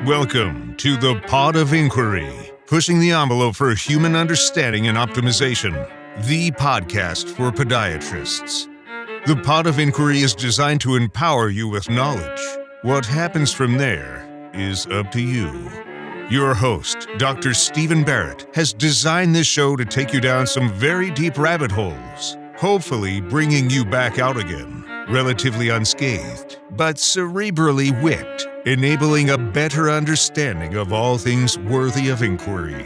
Welcome to the Pod of Inquiry, pushing the envelope for human understanding and optimization, the podcast for podiatrists. The Pod of Inquiry is designed to empower you with knowledge. What happens from there is up to you. Your host, Dr. Stephen Barrett, has designed this show to take you down some very deep rabbit holes, hopefully bringing you back out again, relatively unscathed, but cerebrally whipped, enabling a better understanding of all things worthy of inquiry.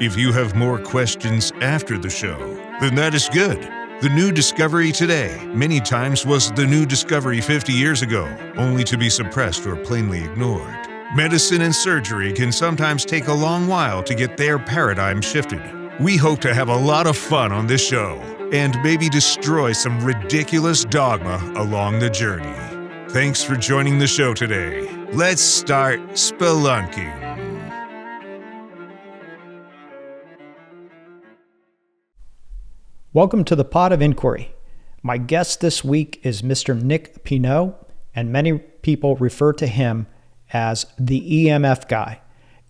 If you have more questions after the show, then that is good. The new discovery today many times was the new discovery 50 years ago, only to be suppressed or plainly ignored. Medicine and surgery can sometimes take a long while to get their paradigm shifted. We hope to have a lot of fun on this show and maybe destroy some ridiculous dogma along the journey. Thanks for joining the show today. Let's start spelunking. Welcome to the Pod of Inquiry. My guest this week is Mr. Nick Pineault, and many people refer to him as the EMF guy.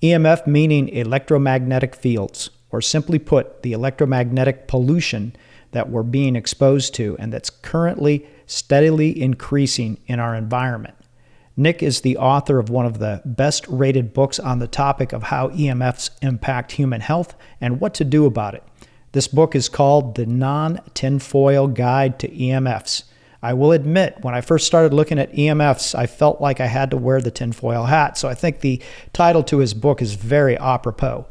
EMF meaning electromagnetic fields, or simply put, the electromagnetic pollution that we're being exposed to and that's currently steadily increasing in our environment. Nick is the author of one of the best rated books on the topic of how EMFs impact human health and what to do about it. This book is called The Non-Tinfoil Guide to EMFs. I will admit, when I first started looking at EMFs, I felt like I had to wear the tinfoil hat, so I think the title to his book is very apropos.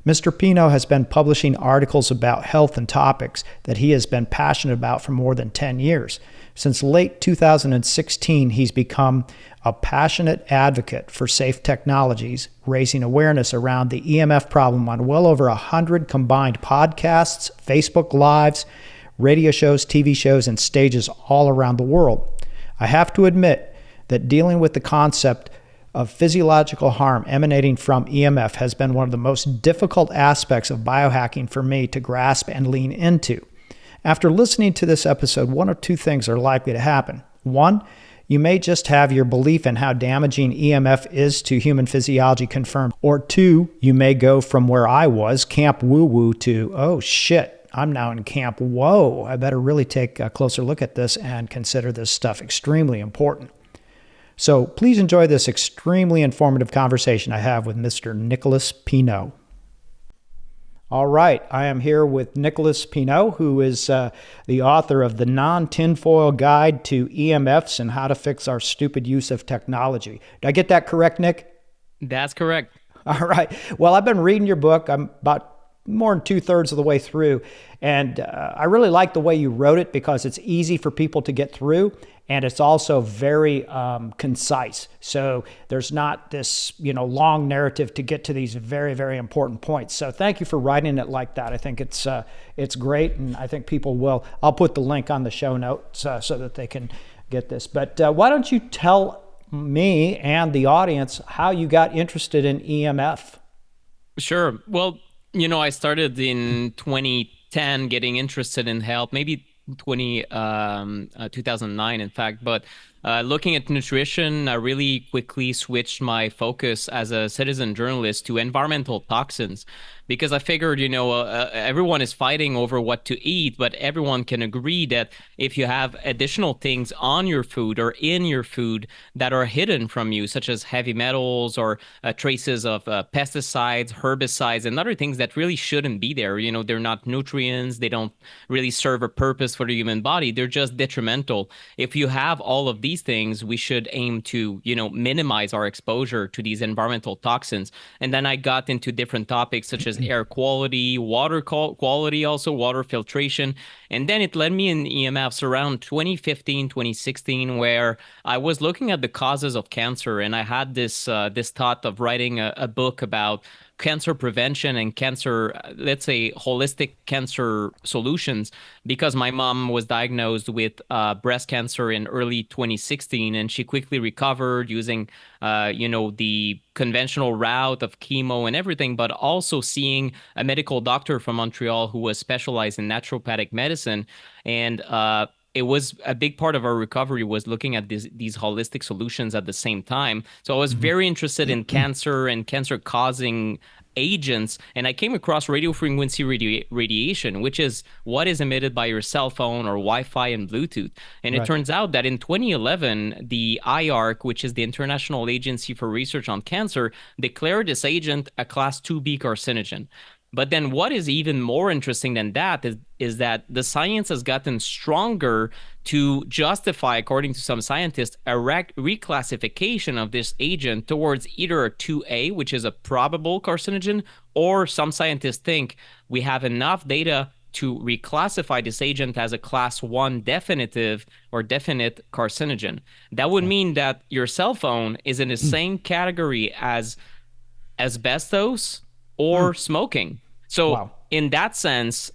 Mr. Pineault has been publishing articles about health and topics that he has been passionate about for more than 10 years. Since late 2016, he's become a passionate advocate for safe technologies, raising awareness around the EMF problem on well over 100 combined podcasts, Facebook Lives, radio shows, TV shows, and stages all around the world. I have to admit that dealing with the concept of physiological harm emanating from EMF has been one of the most difficult aspects of biohacking for me to grasp and lean into. After listening to this episode, one or two things are likely to happen. One, you may just have your belief in how damaging EMF is to human physiology confirmed. Or two, you may go from where I was, Camp Woo-Woo, to, oh shit, I'm now in Camp Whoa. I better really take a closer look at this and consider this stuff extremely important. So please enjoy this extremely informative conversation I have with Mr. Nicholas Pineault. All right, I am here with Nicholas Pineault, who is the author of The Non-Tinfoil Guide to EMFs and How to Fix Our Stupid Use of Technology. Did I get that correct, Nick? That's correct. All right. Well, I've been reading your book. I'm about more than 2/3 of the way through, and I really like the way you wrote it because it's easy for people to get through, and it's also very concise. So there's not this, long narrative to get to these very, very important points. So thank you for writing it like that. I think it's great, and I think people will. I'll put the link on the show notes so that they can get this. But why don't you tell me and the audience how you got interested in EMF? Sure. Well, I started in 2010 getting interested in health, maybe 2009, in fact. But looking at nutrition, I really quickly switched my focus as a citizen journalist to environmental toxins, because I figured, everyone is fighting over what to eat, but everyone can agree that if you have additional things on your food or in your food that are hidden from you, such as heavy metals or traces of pesticides, herbicides, and other things that really shouldn't be there, they're not nutrients, they don't really serve a purpose for the human body, they're just detrimental. If you have all of these things, we should aim to, minimize our exposure to these environmental toxins. And then I got into different topics such as air quality, water quality, also water filtration. And then it led me in EMFs around 2015, 2016, where I was looking at the causes of cancer. And I had this thought of writing a book about cancer prevention and cancer, let's say holistic cancer solutions, because my mom was diagnosed with breast cancer in early 2016, and she quickly recovered using, the conventional route of chemo and everything, but also seeing a medical doctor from Montreal who was specialized in naturopathic medicine. And it was a big part of our recovery was looking at these holistic solutions at the same time. So I was very interested in cancer and cancer causing agents, and I came across radio frequency radiation, which is what is emitted by your cell phone or Wi-Fi and Bluetooth. And it Right. turns out that in 2011, the IARC, which is the International Agency for Research on Cancer, declared this agent a class 2B carcinogen. But then what is even more interesting than that is that the science has gotten stronger to justify, according to some scientists, a reclassification of this agent towards either a 2A, which is a probable carcinogen, or some scientists think we have enough data to reclassify this agent as a class 1 definitive or definite carcinogen. That would mean that your cell phone is in the same category as asbestos or smoking. So Wow. in that sense,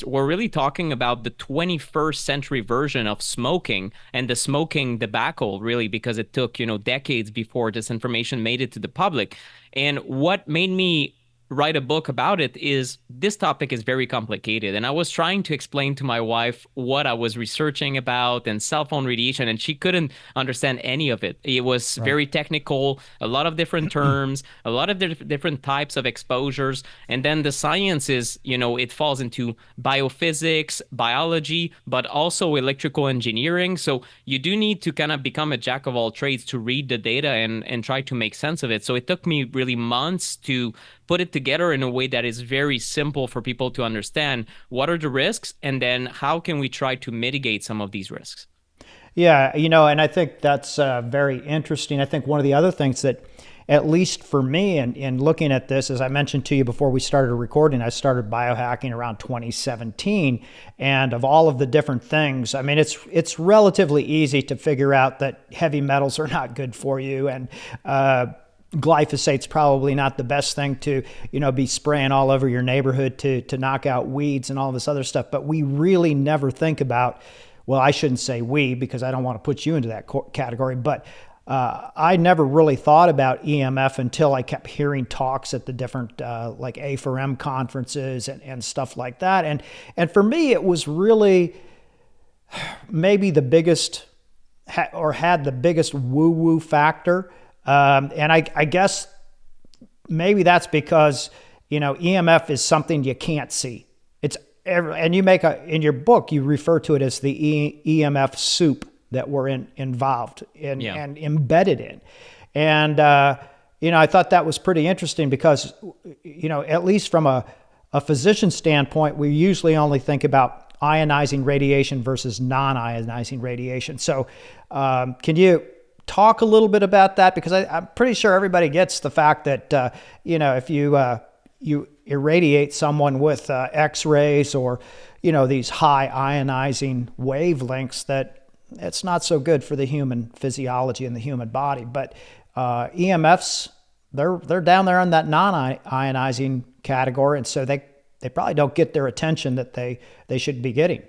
we're really talking about the 21st century version of smoking and the smoking debacle, really, because it took, decades before this information made it to the public. And what made me write a book about it is this topic is very complicated. And I was trying to explain to my wife what I was researching about and cell phone radiation, and she couldn't understand any of it. It was very technical, a lot of different terms, a lot of different types of exposures. And then the science is, it falls into biophysics, biology, but also electrical engineering. So you do need to kind of become a jack of all trades to read the data and try to make sense of it. So it took me really months to put it together in a way that is very simple for people to understand what are the risks and then how can we try to mitigate some of these risks. Yeah, and I think that's very interesting. I think one of the other things that, at least for me, in looking at this, as I mentioned to you before we started recording, I started biohacking around 2017. And of all of the different things, I mean, it's relatively easy to figure out that heavy metals are not good for you. And glyphosate's probably not the best thing to, be spraying all over your neighborhood to knock out weeds and all this other stuff. But we really never think about, well, I shouldn't say we because I don't want to put you into that category, but I never really thought about EMF until I kept hearing talks at the different like A4M conferences and stuff like that. And for me, it was really maybe the biggest had the biggest woo-woo factor. And I guess maybe that's because, EMF is something you can't see. And you in your book, you refer to it as the EMF soup that we're involved in and embedded in. And, I thought that was pretty interesting because, at least from a physician standpoint, we usually only think about ionizing radiation versus non-ionizing radiation. So can you talk a little bit about that? Because I'm pretty sure everybody gets the fact that, if you irradiate someone with X-rays or, these high ionizing wavelengths, that it's not so good for the human physiology and the human body. But EMFs, they're down there in that non-ionizing category. And so they probably don't get their attention that they should be getting.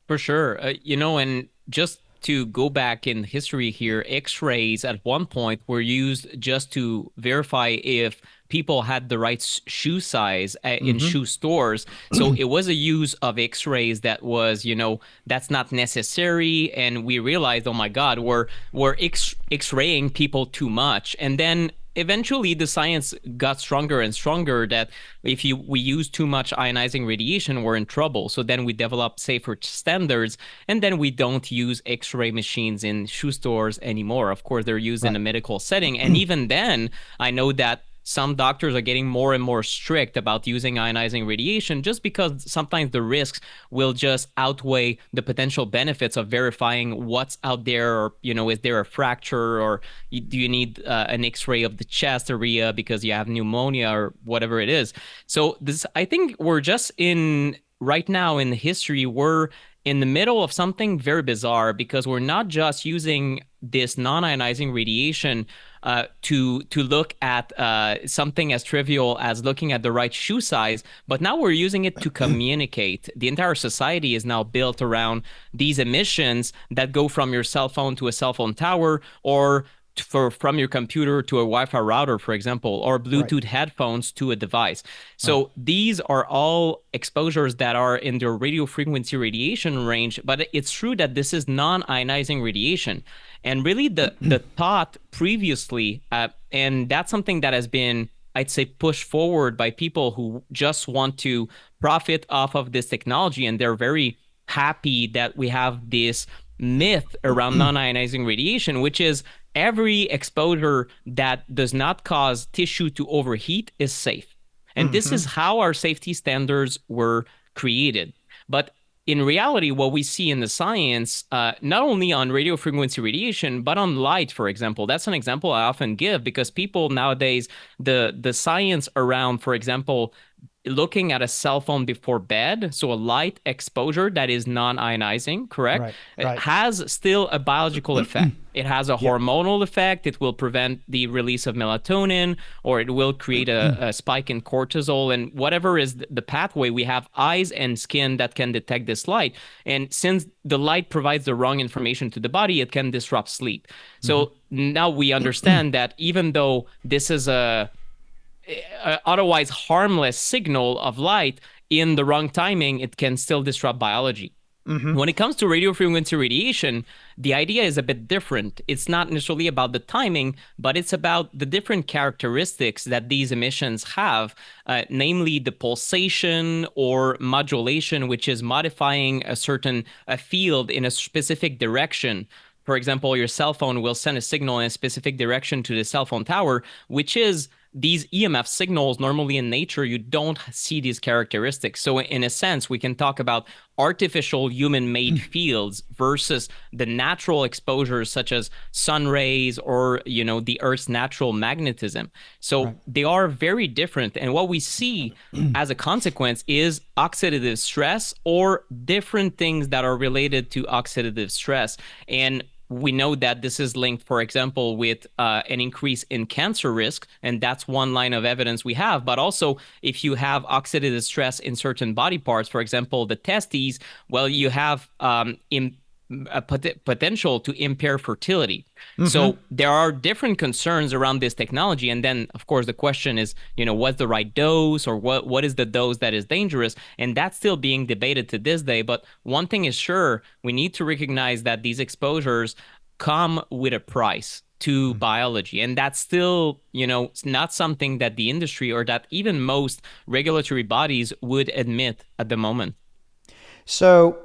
For sure. And just to go back in history here, X-rays at one point were used just to verify if people had the right shoe size in shoe stores. So it was a use of X-rays that was, that's not necessary. And we realized, oh my God, we're X-raying people too much. And then eventually the science got stronger and stronger that if we use too much ionizing radiation, we're in trouble. So then we developed safer standards, and then we don't use X-ray machines in shoe stores anymore. Of course, they're used in a medical setting. And even then, I know that some doctors are getting more and more strict about using ionizing radiation just because sometimes the risks will just outweigh the potential benefits of verifying what's out there, or, is there a fracture, or do you need an X-ray of the chest area because you have pneumonia or whatever it is. So I think we're just right now in history, we're in the middle of something very bizarre because we're not just using this non-ionizing radiation to look at something as trivial as looking at the right shoe size, but now we're using it to communicate. The entire society is now built around these emissions that go from your cell phone to a cell phone tower, or from your computer to a Wi-Fi router, for example, or Bluetooth headphones to a device. So these are all exposures that are in the radio frequency radiation range, but it's true that this is non-ionizing radiation. And really the thought previously, and that's something that has been, I'd say, pushed forward by people who just want to profit off of this technology, and they're very happy that we have this myth around non-ionizing radiation, which is every exposure that does not cause tissue to overheat is safe. And this is how our safety standards were created. But in reality, what we see in the science, not only on radio frequency radiation, but on light, for example, that's an example I often give, because people nowadays, the science around, for example, looking at a cell phone before bed, so a light exposure that is non-ionizing, correct? It has still a biological effect. It has a hormonal effect. It will prevent the release of melatonin, or it will create a spike in cortisol, and whatever is the pathway. We have eyes and skin that can detect this light. And since the light provides the wrong information to the body, it can disrupt sleep. So now we understand that even though this is a otherwise harmless signal of light, in the wrong timing, it can still disrupt biology. When it comes to radio frequency radiation, the idea is a bit different. It's not necessarily about the timing, but it's about the different characteristics that these emissions have, namely the pulsation or modulation, which is modifying a certain field in a specific direction. For example, your cell phone will send a signal in a specific direction to the cell phone tower, which is these EMF signals. Normally in nature, you don't see these characteristics. So in a sense, we can talk about artificial human-made fields versus the natural exposures such as sun rays or, the Earth's natural magnetism. So they are very different. And what we see as a consequence is oxidative stress or different things that are related to oxidative stress. And we know that this is linked, for example, with an increase in cancer risk, and that's one line of evidence we have. But also, if you have oxidative stress in certain body parts, for example, the testes, well, you have a potential to impair fertility. So there are different concerns around this technology. And then, of course, the question is, what's the right dose, or what is the dose that is dangerous? And that's still being debated to this day. But one thing is sure, we need to recognize that these exposures come with a price to biology. And that's still, not something that the industry or that even most regulatory bodies would admit at the moment. So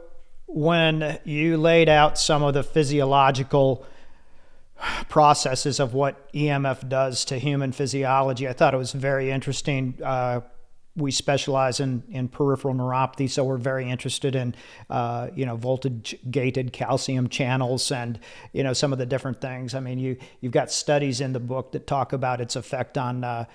when you laid out some of the physiological processes of what EMF does to human physiology, I thought it was very interesting. We specialize in peripheral neuropathy, so we're very interested in, voltage-gated calcium channels and, some of the different things. I mean, you've got studies in the book that talk about its effect on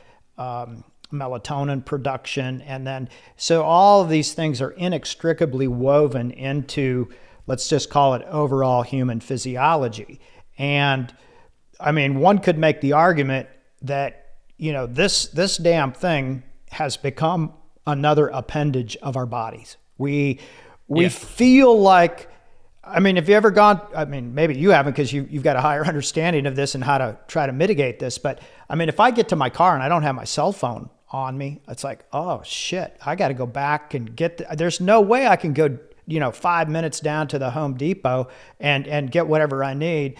melatonin production. And then, so all of these things are inextricably woven into, let's just call it, overall human physiology. And I mean, one could make the argument that, this damn thing has become another appendage of our bodies. We feel like, I mean, have you ever gone, I mean, maybe you haven't because you've got a higher understanding of this and how to try to mitigate this. But I mean, if I get to my car and I don't have my cell phone on me, it's like, oh shit, I got to go back and there's no way I can go, 5 minutes down to the Home Depot and get whatever I need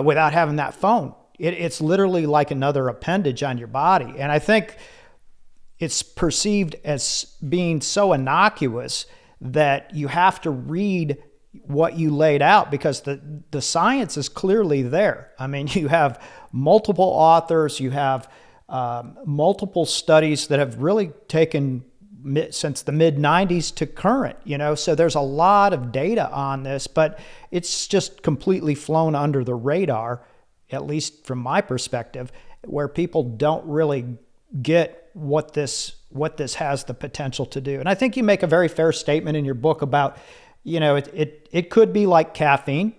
without having that phone. It's literally like another appendage on your body. And I think it's perceived as being so innocuous that you have to read what you laid out because the science is clearly there. I mean, you have multiple authors, you have multiple studies that have really taken since the mid-90s to current, so there's a lot of data on this, but it's just completely flown under the radar, at least from my perspective, where people don't really get what this has the potential to do. And I think you make a very fair statement in your book about, it could be like caffeine.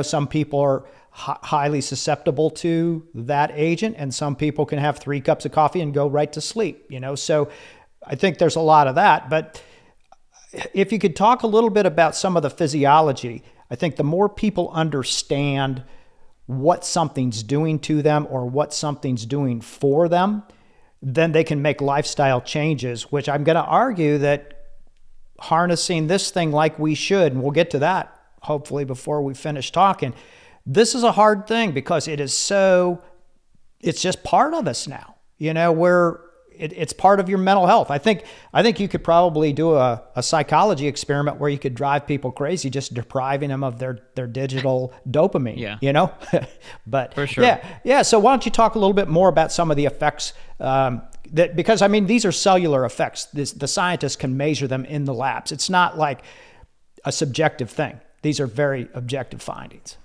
Some people are highly susceptible to that agent, and some people can have 3 cups of coffee and go right to sleep, So I think there's a lot of that. But if you could talk a little bit about some of the physiology, I think the more people understand what something's doing to them or what something's doing for them, then they can make lifestyle changes, which I'm going to argue that harnessing this thing like we should, and we'll get to that hopefully before we finish talking, this is a hard thing because it's just part of us now. It's part of your mental health. I think you could probably do a psychology experiment where you could drive people crazy, just depriving them of their digital dopamine. Yeah. But for sure. Yeah. So why don't you talk a little bit more about some of the effects because these are cellular effects. The scientists can measure them in the labs. It's not like a subjective thing. These are very objective findings.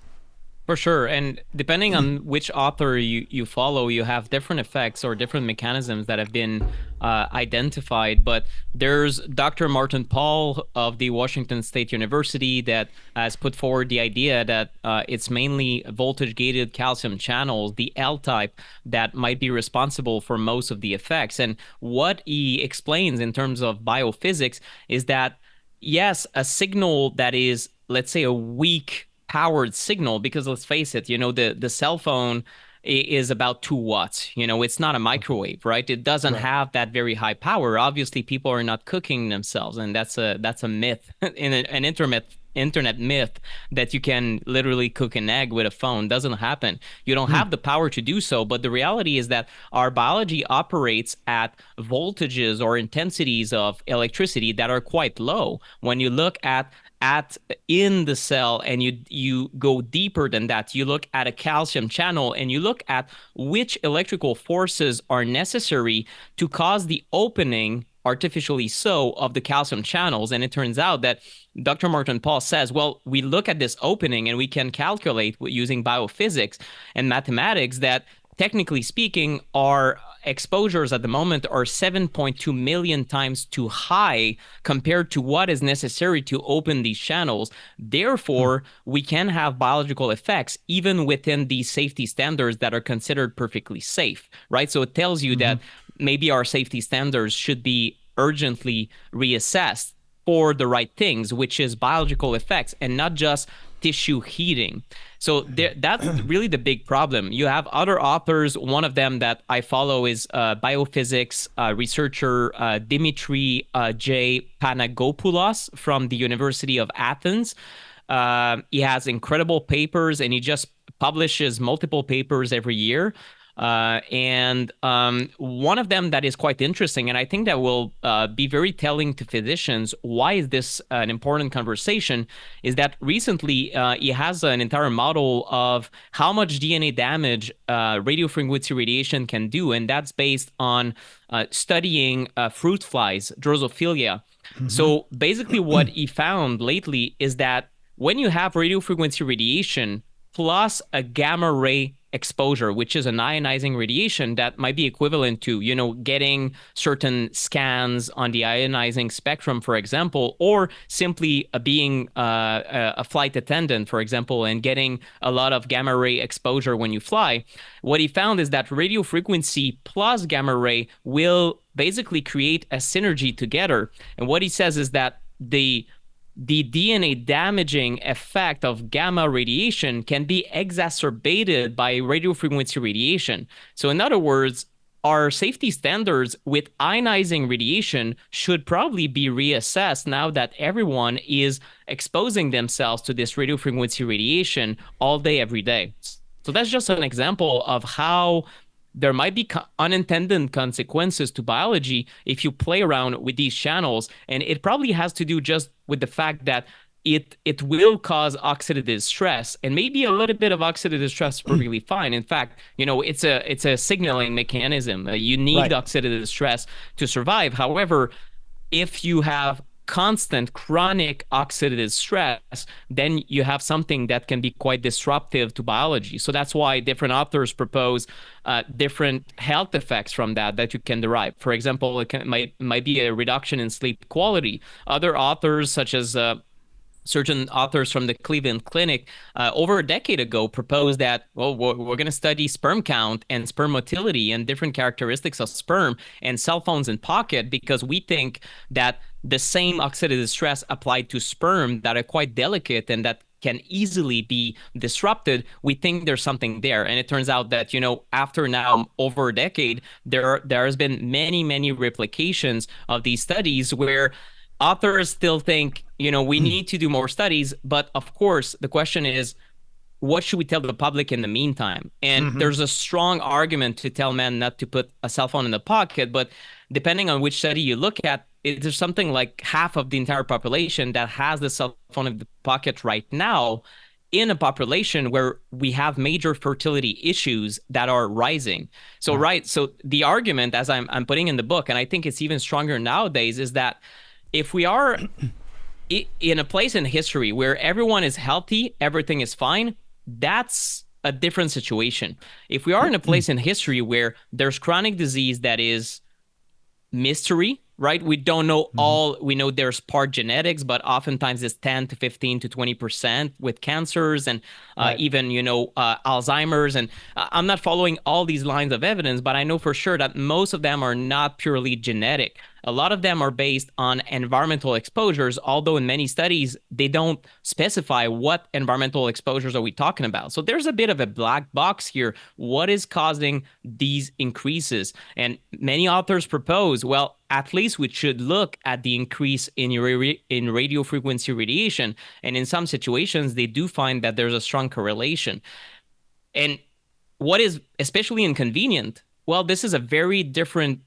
For sure. And depending on which author you follow, you have different effects or different mechanisms that have been identified. But there's Dr. Martin Pall of the Washington State University that has put forward the idea that it's mainly voltage-gated calcium channels, the L-type, that might be responsible for most of the effects. And what he explains in terms of biophysics is that, yes, a signal that is, let's say, a weak powered signal, because let's face it, the cell phone is about 2 watts. It's not a microwave, right? It doesn't have that very high power. Obviously, people are not cooking themselves, and that's a myth, an internet myth, that you can literally cook an egg with a phone. Doesn't happen. You don't have the power to do so. But the reality is that our biology operates at voltages or intensities of electricity that are quite low. When you look at in the cell and you go deeper than that, you look at a calcium channel and you look at which electrical forces are necessary to cause the opening, artificially so, of the calcium channels. And it turns out that Dr. Martin Pall says, well, we look at this opening and we can calculate using biophysics and mathematics that, technically speaking, our exposures at the moment are 7.2 million times too high compared to what is necessary to open these channels. Therefore, we can have biological effects even within these safety standards that are considered perfectly safe, right? So it tells you that maybe our safety standards should be urgently reassessed for the right things, which is biological effects and not just tissue heating. So that's really the big problem. You have other authors. One of them that I follow is biophysics researcher Dimitri J. Panagopoulos from the University of Athens. He has incredible papers, and he just publishes multiple papers every year. And one of them that is quite interesting, and I think that will be very telling to physicians, why is this an important conversation, is that recently he has an entire model of how much DNA damage radio frequency radiation can do, and that's based on studying fruit flies, Drosophila. So basically what he found lately is that when you have radio frequency radiation plus a gamma ray exposure, which is an ionizing radiation that might be equivalent to, getting certain scans on the ionizing spectrum, for example, or simply being a flight attendant, for example, and getting a lot of gamma ray exposure when you fly. What he found is that radio frequency plus gamma ray will basically create a synergy together. And what he says is that the DNA damaging effect of gamma radiation can be exacerbated by radio frequency radiation. So in other words, our safety standards with ionizing radiation should probably be reassessed now that everyone is exposing themselves to this radio frequency radiation all day, every day. So that's just an example of how there might be unintended consequences to biology if you play around with these channels. And it probably has to do just with the fact that it will cause oxidative stress, and maybe a little bit of oxidative stress is perfectly fine. In fact, it's a signaling mechanism. You need oxidative stress to survive. However, if you have constant chronic oxidative stress, then you have something that can be quite disruptive to biology. So that's why different authors propose different health effects from that you can derive. For example, it might be a reduction in sleep quality. Other authors, such as certain authors from the Cleveland Clinic over a decade ago, proposed that, well, we're going to study sperm count and sperm motility and different characteristics of sperm and cell phones in pocket, because we think that the same oxidative stress applied to sperm that are quite delicate and that can easily be disrupted, we think there's something there. And it turns out that, after now over a decade, there has been many replications of these studies where authors still think, we need to do more studies. But of course, the question is, what should we tell the public in the meantime? And there's a strong argument to tell men not to put a cell phone in the pocket. But depending on which study you look at, there's something like half of the entire population that has the cell phone in the pocket right now, in a population where we have major fertility issues that are rising. So, so the argument, as I'm putting in the book, and I think it's even stronger nowadays, is that if we are in a place in history where everyone is healthy, everything is fine, that's a different situation. If we are in a place in history where there's chronic disease that is mystery, right? We don't know all. We know there's part genetics, but oftentimes it's 10 to 15 to 20% with cancers and even, Alzheimer's. And I'm not following all these lines of evidence, but I know for sure that most of them are not purely genetic. A lot of them are based on environmental exposures, although in many studies, they don't specify what environmental exposures are we talking about. So there's a bit of a black box here. What is causing these increases? And many authors propose, well, at least we should look at the increase in radio frequency radiation. And in some situations, they do find that there's a strong correlation. And what is especially inconvenient, well, this is a very different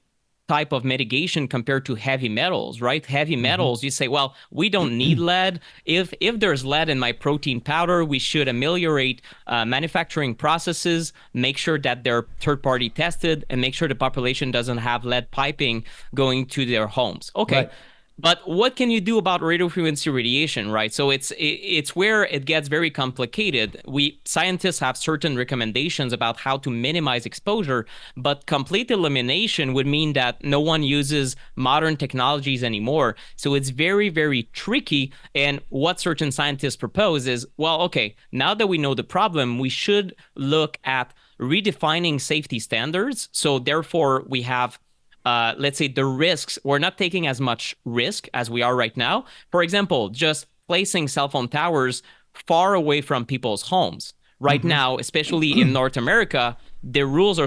type of mitigation compared to heavy metals, right? Heavy metals, you say, well, we don't need lead. If there's lead in my protein powder, we should ameliorate manufacturing processes, make sure that they're third-party tested, and make sure the population doesn't have lead piping going to their homes. Okay. Right. But what can you do about radio frequency radiation, right? So it's where it gets very complicated. Scientists have certain recommendations about how to minimize exposure, but complete elimination would mean that no one uses modern technologies anymore. So it's very, very tricky. And what certain scientists propose is, well, okay, now that we know the problem, we should look at redefining safety standards. So therefore, we have let's say the risks, we're not taking as much risk as we are right now. For example, just placing cell phone towers far away from people's homes. Right now, especially in North America, the rules are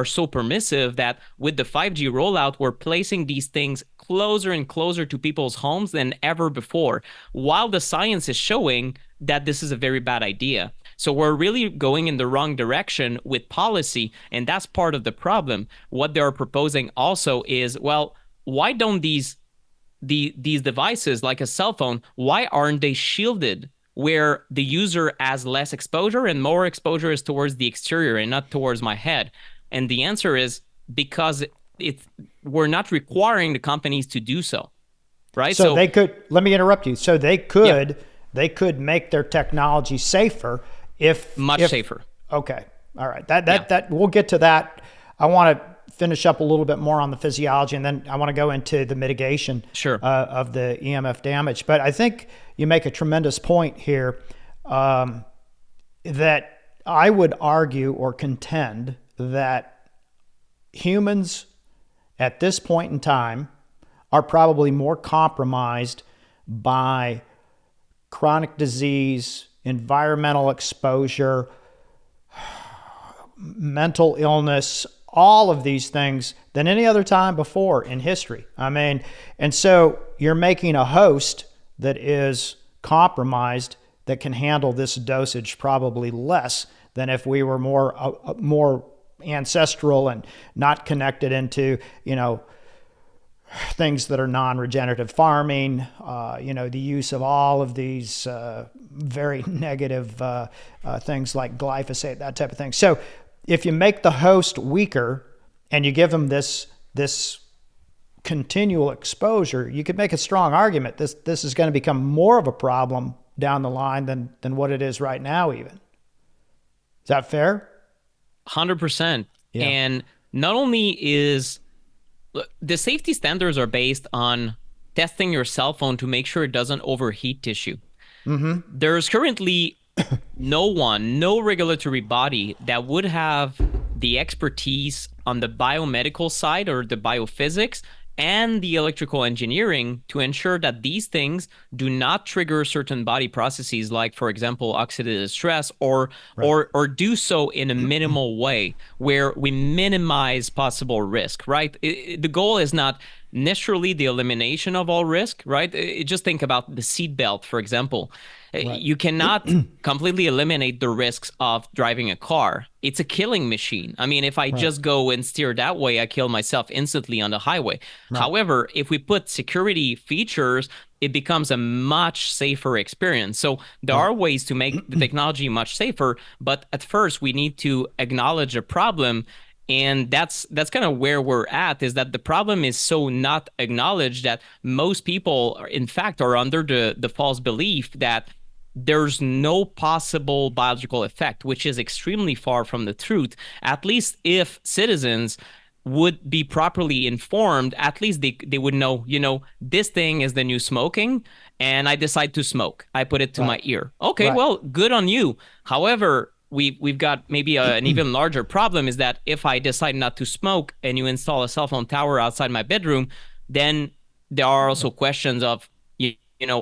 so permissive that with the 5G rollout, we're placing these things closer and closer to people's homes than ever before, while the science is showing that this is a very bad idea. So we're really going in the wrong direction with policy, and that's part of the problem. What they're proposing also is, well, why don't these devices, like a cell phone, why aren't they shielded where the user has less exposure and more exposure is towards the exterior and not towards my head? And the answer is because we're not requiring the companies to do so, right? So they could, let me interrupt you. So they could make their technology safer. Much safer. Okay. All right. That we'll get to that. I want to finish up a little bit more on the physiology, and then I want to go into the mitigation of the EMF damage. But I think you make a tremendous point here that I would argue or contend that humans at this point in time are probably more compromised by chronic disease, environmental exposure, mental illness, all of these things than any other time before in history. I mean, and so you're making a host that is compromised that can handle this dosage probably less than if we were more ancestral and not connected into, things that are non-regenerative farming, the use of all of these very negative things like glyphosate, that type of thing. So if you make the host weaker and you give them this continual exposure, you could make a strong argument this is going to become more of a problem down the line than what it is right now even. Is that fair? 100%. Yeah. And not only is the safety standards are based on testing your cell phone to make sure it doesn't overheat tissue. There's currently no regulatory body that would have the expertise on the biomedical side or the biophysics and the electrical engineering to ensure that these things do not trigger certain body processes, like, for example, oxidative stress, or or do so in a minimal way where we minimize possible risk, right? The goal is not necessarily the elimination of all risk, right? Just think about the seatbelt, for example. You cannot completely eliminate the risks of driving a car. It's a killing machine. I mean, if I just go and steer that way, I kill myself instantly on the highway. However, if we put security features, it becomes a much safer experience. So there are ways to make the technology much safer, but at first we need to acknowledge a problem. And that's kind of where we're at, is that the problem is so not acknowledged that most people, in fact, are under the false belief that there's no possible biological effect, which is extremely far from the truth. At least if citizens would be properly informed, at least they would know, this thing is the new smoking, and I decide to smoke. I put it to my ear. Okay, well, good on you. However, we've got maybe an even larger problem, is that if I decide not to smoke and you install a cell phone tower outside my bedroom, then there are also questions of,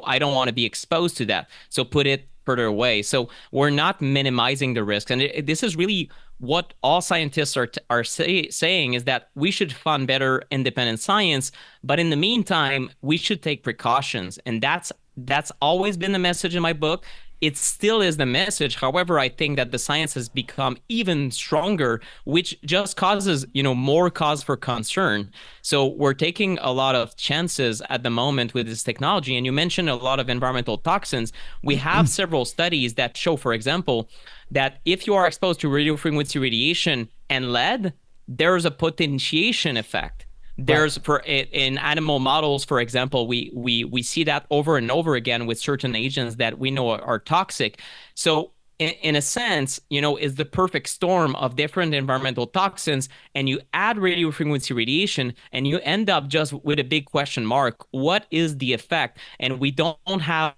I don't want to be exposed to that. So put it further away. So we're not minimizing the risks. And this is really what all scientists are saying, is that we should fund better independent science. But in the meantime, we should take precautions. And that's always been the message in my book. It still is the message. However, I think that the science has become even stronger, which just causes, more cause for concern. So we're taking a lot of chances at the moment with this technology. And you mentioned a lot of environmental toxins. We have several studies that show, for example, that if you are exposed to radio frequency radiation and lead, there's a potentiation effect. There's in animal models, for example, we see that over and over again with certain agents that we know are toxic. So in a sense, is the perfect storm of different environmental toxins, and you add radio frequency radiation, and you end up just with a big question mark. What is the effect? And we don't have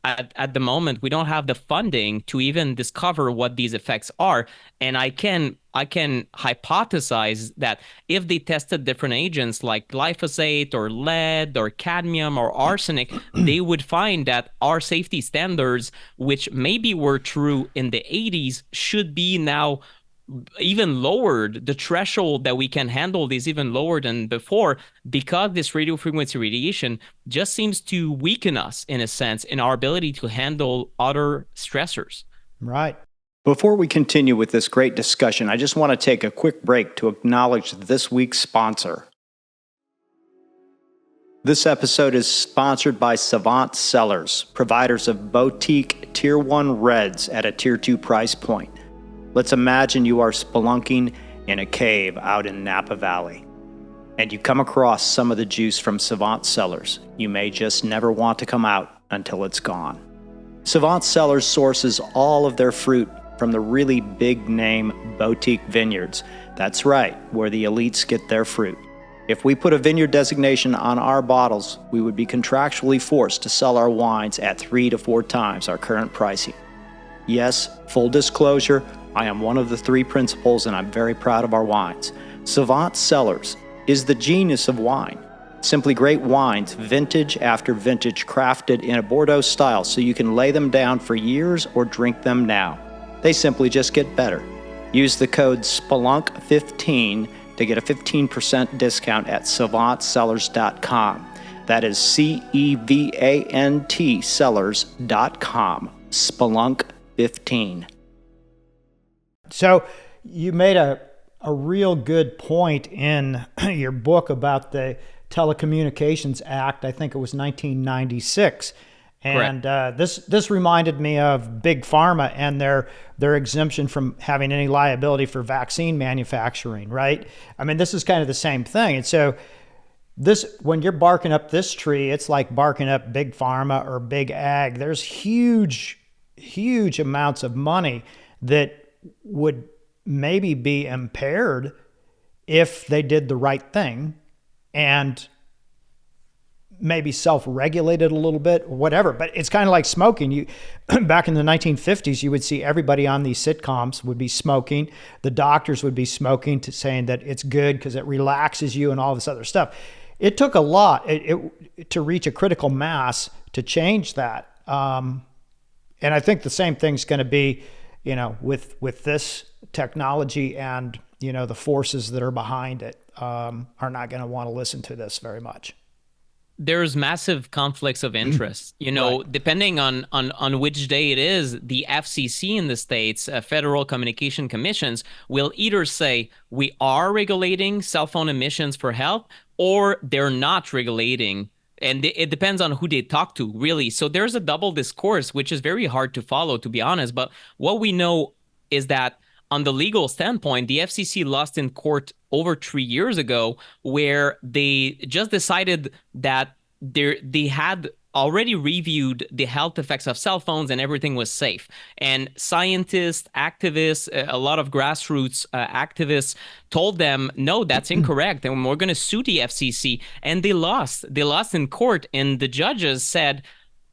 at the moment, we don't have the funding to even discover what these effects are. And I can hypothesize that if they tested different agents like glyphosate or lead or cadmium or arsenic, they would find that our safety standards, which maybe were true in the 80s, should be now even lowered. The threshold that we can handle is even lower than before, because this radio frequency radiation just seems to weaken us, in a sense, in our ability to handle other stressors. Right. Before we continue with this great discussion, I just want to take a quick break to acknowledge this week's sponsor. This episode is sponsored by Savant Cellars, providers of boutique Tier 1 reds at a Tier 2 price point. Let's imagine you are spelunking in a cave out in Napa Valley, and you come across some of the juice from Savant Cellars. You may just never want to come out until it's gone. Savant Cellars sources all of their fruit from the really big-name boutique vineyards. That's right, where the elites get their fruit. If we put a vineyard designation on our bottles, we would be contractually forced to sell our wines at 3 to 4 times our current pricing. Yes, full disclosure, I am one of the 3 principals, and I'm very proud of our wines. Savant Cellars is the genius of wine. Simply great wines, vintage after vintage, crafted in a Bordeaux style so you can lay them down for years or drink them now. They simply just get better. Use the code SPELUNK15 to get a 15% discount at savantcellars.com. That is CEVANT sellers.com. Spelunk15. So you made a real good point in your book about the Telecommunications Act. I think it was 1996. And this reminded me of Big Pharma and their exemption from having any liability for vaccine manufacturing, right? I mean, this is kind of the same thing. And so when you're barking up this tree, it's like barking up Big Pharma or Big Ag. There's huge amounts of money that would maybe be impaired if they did the right thing and maybe self-regulated a little bit or whatever, but it's kind of like smoking. You back in the 1950s, you would see everybody on these sitcoms would be smoking. The doctors would be smoking, saying that it's good because it relaxes you and all this other stuff. It took a lot to reach a critical mass to change that. And I think the same thing's going to be, with this technology, and, the forces that are behind it are not going to want to listen to this very much. There's massive conflicts of interest, Right. depending on which day it is. The FCC in the States, Federal Communication Commissions, will either say we are regulating cell phone emissions for health, or they're not regulating. And it depends on who they talk to, really. So there's a double discourse, which is very hard to follow, to be honest. But what we know is that on the legal standpoint, the FCC lost in court over 3 years ago, where they just decided that they had already reviewed the health effects of cell phones and everything was safe. And scientists, activists, a lot of grassroots activists told them, no, that's incorrect, and we're going to sue the FCC. And they lost. They lost in court, and the judges said,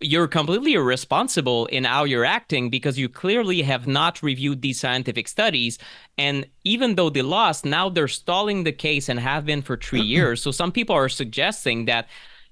you're completely irresponsible in how you're acting because you clearly have not reviewed these scientific studies. And even though they lost, now they're stalling the case and have been for 3 years. So some people are suggesting that,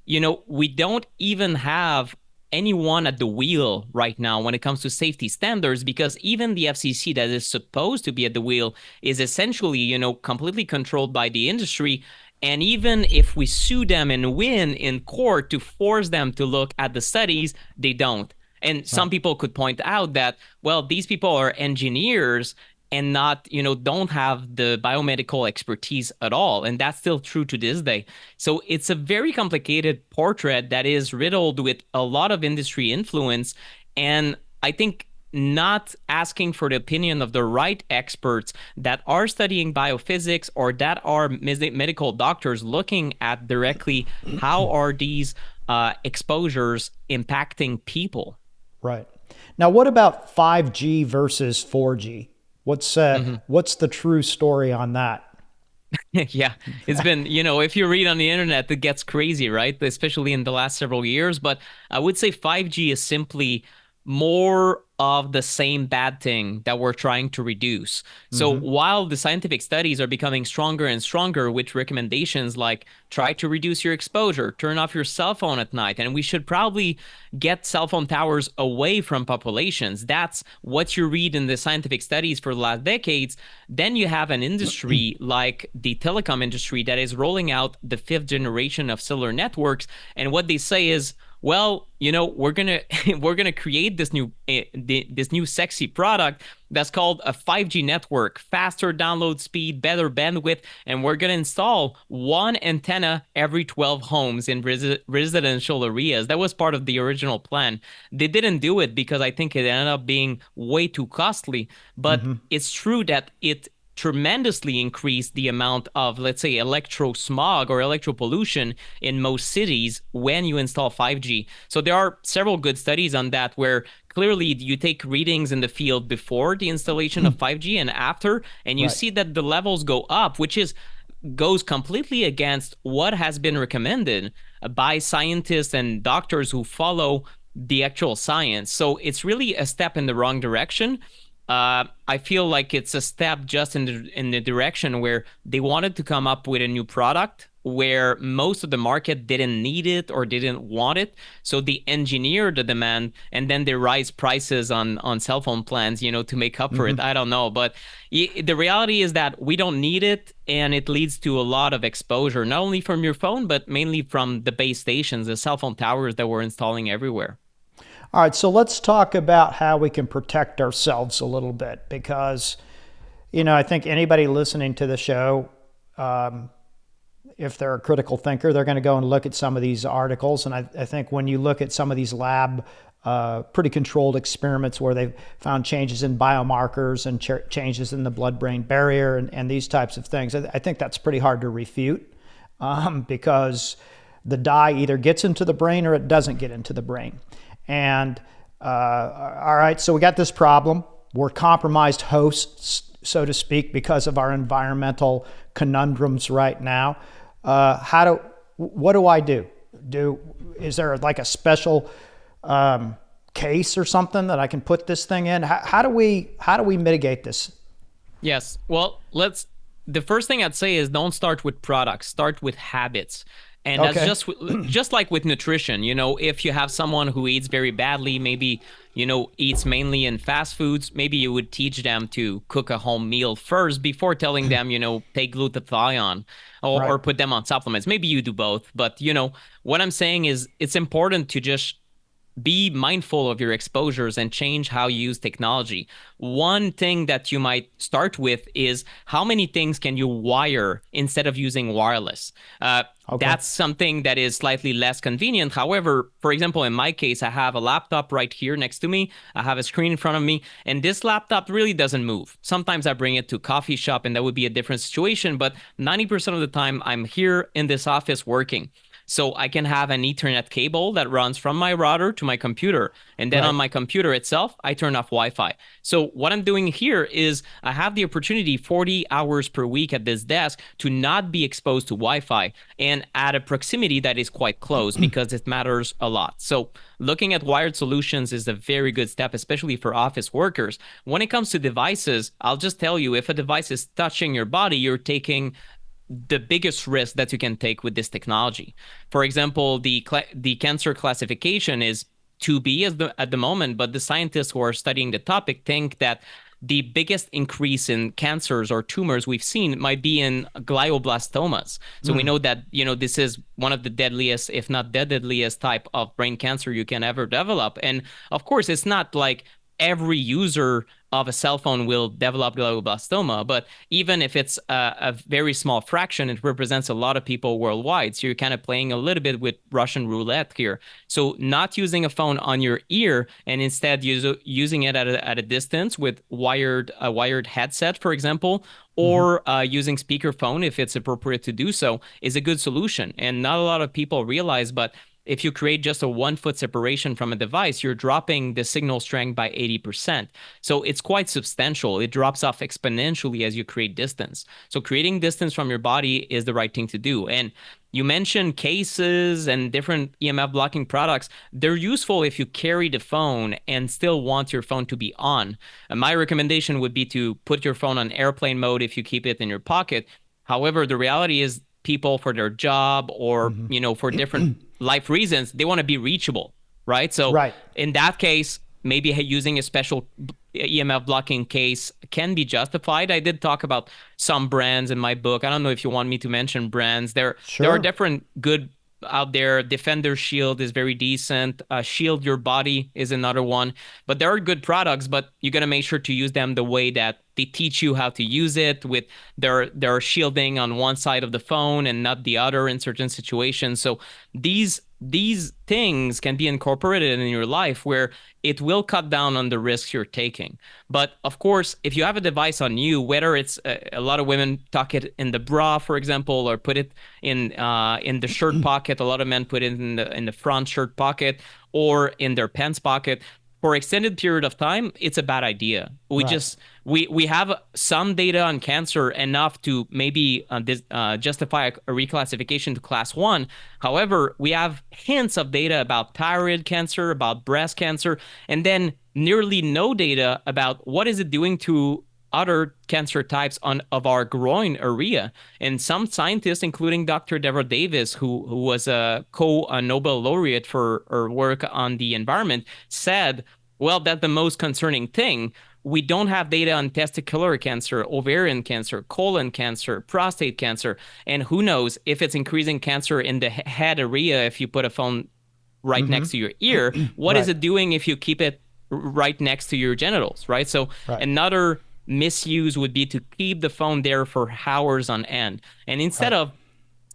we don't even have anyone at the wheel right now when it comes to safety standards, because even the FCC that is supposed to be at the wheel is essentially, completely controlled by the industry. And even if we sue them and win in court to force them to look at the studies, they don't. And some people could point out that, well, these people are engineers and not, don't have the biomedical expertise at all. And that's still true to this day. So it's a very complicated portrait that is riddled with a lot of industry influence. And I think not asking for the opinion of the right experts that are studying biophysics or that are medical doctors looking at directly how are these exposures impacting people. Right. Now, what about 5G versus 4G? What's the true story on that? Yeah, it's been, if you read on the internet, it gets crazy, right? Especially in the last several years. But I would say 5G is simply more of the same bad thing that we're trying to reduce. So while the scientific studies are becoming stronger and stronger with recommendations like try to reduce your exposure, turn off your cell phone at night, and we should probably get cell phone towers away from populations. That's what you read in the scientific studies for the last decades. Then you have an industry like the telecom industry that is rolling out the 5th generation of cellular networks. And what they say is, well, we're gonna create this new sexy product that's called a 5G network, faster download speed, better bandwidth, and we're gonna install one antenna every 12 homes in residential areas. That was part of the original plan. They didn't do it because I think it ended up being way too costly. But it's true that it tremendously increased the amount of, let's say, electro smog or electro pollution in most cities when you install 5G. So there are several good studies on that where clearly you take readings in the field before the installation of 5G and after, and you see that the levels go up, which goes completely against what has been recommended by scientists and doctors who follow the actual science. So it's really a step in the wrong direction. I feel like it's a step just in the direction where they wanted to come up with a new product where most of the market didn't need it or didn't want it. So they engineer the demand and then they raise prices on cell phone plans, to make up for it. I don't know. But the reality is that we don't need it. And it leads to a lot of exposure, not only from your phone, but mainly from the base stations, the cell phone towers that we're installing everywhere. All right, so let's talk about how we can protect ourselves a little bit because, I think anybody listening to the show, if they're a critical thinker, they're going to go and look at some of these articles. And I think when you look at some of these lab, pretty controlled experiments where they've found changes in biomarkers and changes in the blood-brain barrier and these types of things, I think that's pretty hard to refute because the dye either gets into the brain or it doesn't get into the brain. And all right, so we got this problem. We're compromised hosts, so to speak, because of our environmental conundrums right now. What do I do? Is there like a special case or something that I can put this thing in? How do we mitigate this? Yes. Well, the first thing I'd say is don't start with products, start with habits. And Okay. that's just like with nutrition. If you have someone who eats very badly, maybe, eats mainly in fast foods, maybe you would teach them to cook a home meal first before telling them, take glutathione or, Right. or put them on supplements. Maybe you do both. But, what I'm saying is it's important to just be mindful of your exposures and change how you use technology. One thing that you might start with is how many things can you wire instead of using wireless? Okay. That's something that is slightly less convenient. However, for example, in my case, I have a laptop right here next to me. I have a screen in front of me, and this laptop really doesn't move. Sometimes I bring it to a coffee shop, and that would be a different situation, but 90% of the time, I'm here in this office working. So I can have an Ethernet cable that runs from my router to my computer. And then Right. on my computer itself, I turn off Wi-Fi. So what I'm doing here is I have the opportunity 40 hours per week at this desk to not be exposed to Wi-Fi and at a proximity that is quite close because it matters a lot. So looking at wired solutions is a very good step, especially for office workers. When it comes to devices, I'll just tell you, if a device is touching your body, you're taking the biggest risk that you can take with this technology. For example, the cancer classification is 2B at the moment, but the scientists who are studying the topic think that the biggest increase in cancers or tumors we've seen might be in glioblastomas. So we know that, this is one of the deadliest, if not the deadliest type of brain cancer you can ever develop. And of course, it's not like every user of a cell phone will develop glioblastoma, but even if it's a very small fraction, it represents a lot of people worldwide. So you're kind of playing a little bit with Russian roulette here. So not using a phone on your ear and instead using it at a distance with a wired headset, for example, or using speakerphone if it's appropriate to do so, is a good solution. And not a lot of people realize, but if you create just a 1 foot separation from a device, you're dropping the signal strength by 80%. So it's quite substantial. It drops off exponentially as you create distance. So creating distance from your body is the right thing to do. And you mentioned cases and different EMF blocking products. They're useful if you carry the phone and still want your phone to be on. And my recommendation would be to put your phone on airplane mode if you keep it in your pocket. However, the reality is people, for their job or, for different life reasons, they want to be reachable, right? So Right. in that case, maybe using a special EMF blocking case can be justified. I did talk about some brands in my book. I don't know if you want me to mention brands. There are different good out there. Defender Shield is very decent. Shield Your Body is another one. But there are good products, but you got to make sure to use them the way that they teach you how to use it, with their shielding on one side of the phone and not the other in certain situations. So these things can be incorporated in your life where it will cut down on the risks you're taking. But of course, if you have a device on you, whether it's a lot of women tuck it in the bra, for example, or put it in the shirt pocket. A lot of men put it in the front shirt pocket or in their pants pocket. For extended period of time, it's a bad idea. We have some data on cancer, enough to maybe justify a reclassification to class 1. However, we have hints of data about thyroid cancer, about breast cancer, and then nearly no data about what is it doing to other cancer types of our groin area. And some scientists, including Dr. Deborah Davis, who was a Nobel laureate for her work on the environment, said, well, that's the most concerning thing. We don't have data on testicular cancer, ovarian cancer, colon cancer, prostate cancer, and who knows if it's increasing cancer in the head area if you put a phone right next to your ear. What is it doing if you keep it right next to your genitals, right? So another misuse would be to keep the phone there for hours on end. And instead of,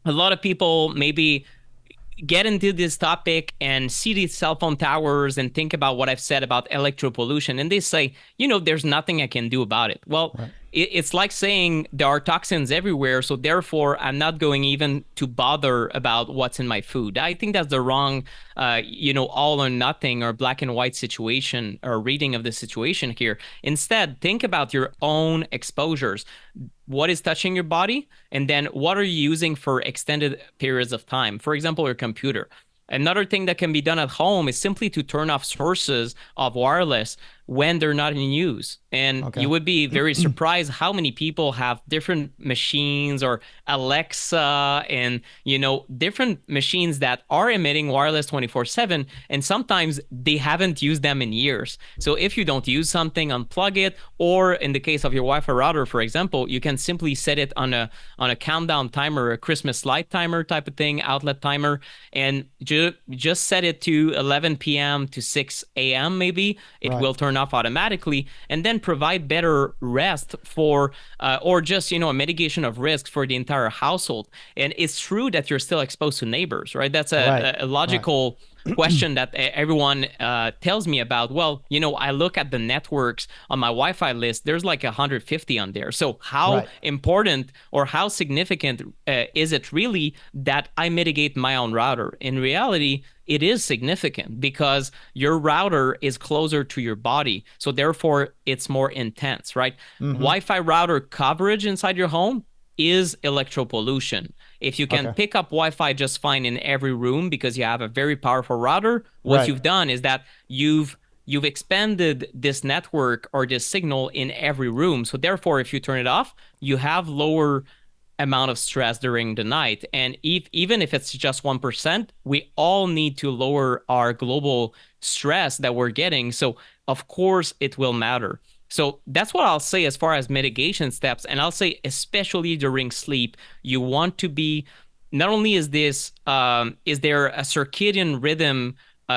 a lot of people maybe get into this topic and see these cell phone towers and think about what I've said about electropollution, and they say, there's nothing I can do about it. Well, it's like saying there are toxins everywhere, so therefore I'm not going even to bother about what's in my food. I think that's the wrong, all or nothing or black and white situation or reading of the situation here. Instead, think about your own exposures. What is touching your body, and then what are you using for extended periods of time? For example, your computer. Another thing that can be done at home is simply to turn off sources of wireless when they're not in use. And you would be very surprised how many people have different machines or Alexa and, different machines that are emitting wireless 24/7. And sometimes they haven't used them in years. So if you don't use something, unplug it. Or in the case of your Wi-Fi router, for example, you can simply set it on a countdown timer, a Christmas light timer type of thing, outlet timer, and just set it to 11 p.m. to 6 a.m. maybe. It will turn off automatically, and then provide better rest for, or just, a mitigation of risk for the entire household. And it's true that you're still exposed to neighbors, right? That's a logical question that everyone tells me about. Well, I look at the networks on my Wi-Fi list. There's like 150 on there. So how important or how significant is it really that I mitigate my own router? In reality, it is significant because your router is closer to your body. So therefore, it's more intense, right? Wi-Fi router coverage inside your home is electropollution. If you can pick up Wi-Fi just fine in every room because you have a very powerful router, what you've done is that you've expanded this network or this signal in every room. So therefore, if you turn it off, you have lower amount of stress during the night. And even if it's just 1%, we all need to lower our global stress that we're getting. So of course it will matter. So that's what I'll say as far as mitigation steps. And I'll say, especially during sleep, you want to be, not only is there a circadian rhythm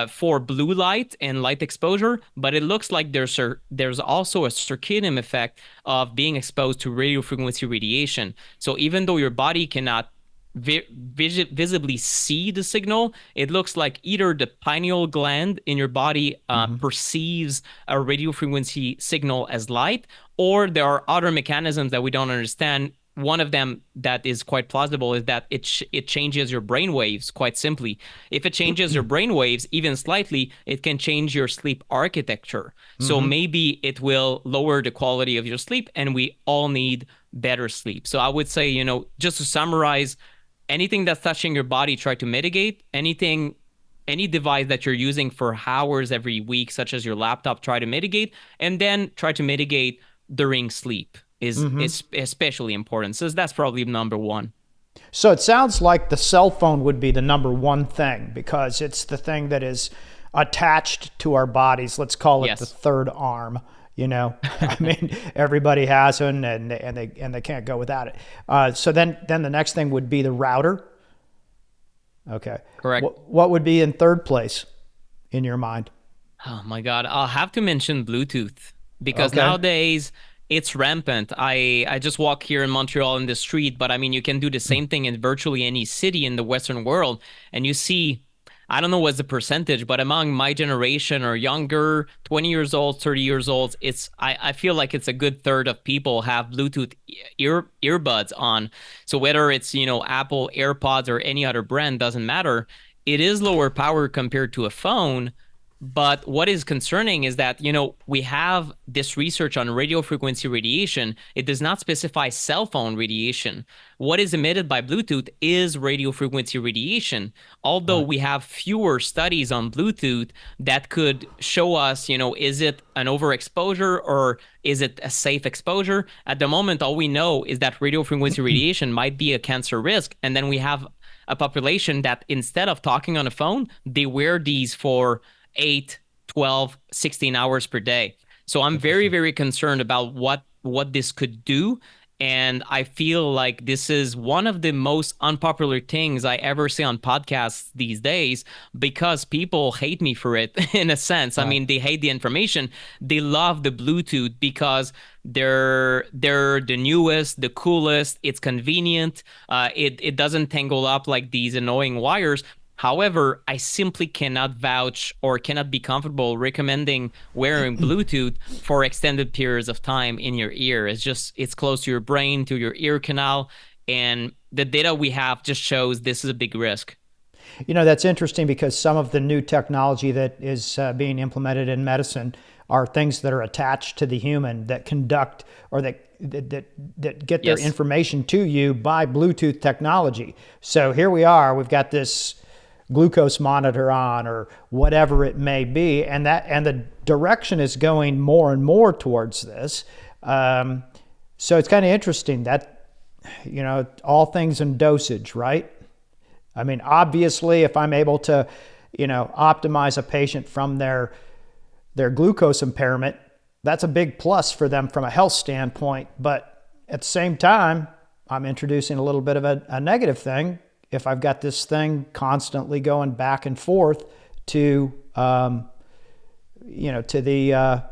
for blue light and light exposure, but it looks like there's also a circadian effect of being exposed to radio frequency radiation. So even though your body cannot visibly see the signal, it looks like either the pineal gland in your body perceives a radio frequency signal as light, or there are other mechanisms that we don't understand. One of them that is quite plausible is that it changes your brain waves, quite simply. If it changes your brain waves even slightly, it can change your sleep architecture. So maybe it will lower the quality of your sleep, and we all need better sleep. So I would say, just to summarize, anything that's touching your body, try to mitigate. Any device that you're using for hours every week, such as your laptop, try to mitigate. And then try to mitigate during sleep is especially important. So that's probably number one. So it sounds like the cell phone would be the number one thing, because it's the thing that is attached to our bodies. Let's call it the third arm. I mean, everybody has one, and they can't go without it. So then the next thing would be the router. Okay. Correct. What would be in third place in your mind? Oh my God. I'll have to mention Bluetooth, because nowadays it's rampant. I just walk here in Montreal in the street, but I mean, you can do the same thing in virtually any city in the Western world. And you see, I don't know what's the percentage, but among my generation or younger, 20 years old, 30 years old, I feel like it's a good third of people have Bluetooth earbuds on. So whether it's, Apple AirPods or any other brand, doesn't matter. It is lower power compared to a phone. But what is concerning is that, we have this research on radio frequency radiation. It does not specify cell phone radiation. What is emitted by Bluetooth is radio frequency radiation. Although we have fewer studies on Bluetooth that could show us, is it an overexposure or is it a safe exposure? At the moment, all we know is that radio frequency radiation might be a cancer risk. And then we have a population that, instead of talking on a phone, they wear these for 8, 12, 16 hours per day. So I'm very, very concerned about what this could do. And I feel like this is one of the most unpopular things I ever see on podcasts these days, because people hate me for it in a sense. I mean, they hate the information. They love the Bluetooth because they're the newest, the coolest. It's convenient. It doesn't tangle up like these annoying wires. However, I simply cannot vouch or cannot be comfortable recommending wearing Bluetooth for extended periods of time in your ear. It's close to your brain, to your ear canal, and the data we have just shows this is a big risk. That's interesting because some of the new technology that is being implemented in medicine are things that are attached to the human that conduct or that get their information to you by Bluetooth technology. So here we are, we've got this glucose monitor on or whatever it may be, and the direction is going more and more towards this. So it's kind of interesting that, all things in dosage, right? I mean, obviously, if I'm able to, optimize a patient from their glucose impairment, that's a big plus for them from a health standpoint. But at the same time, I'm introducing a little bit of a negative thing if I've got this thing constantly going back and forth to, to the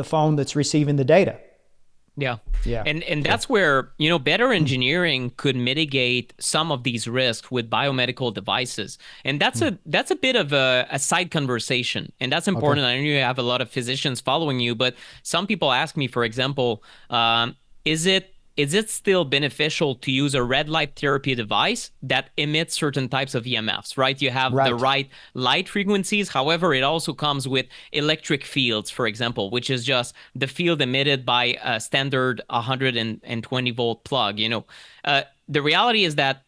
phone that's receiving the data. Yeah. And that's where, better engineering could mitigate some of these risks with biomedical devices. And that's a bit of a side conversation. And that's important. Okay. I know you have a lot of physicians following you, but some people ask me, for example, is it still beneficial to use a red light therapy device that emits certain types of EMFs, right? You have the right light frequencies. However, it also comes with electric fields, for example, which is just the field emitted by a standard 120 volt plug. The reality is that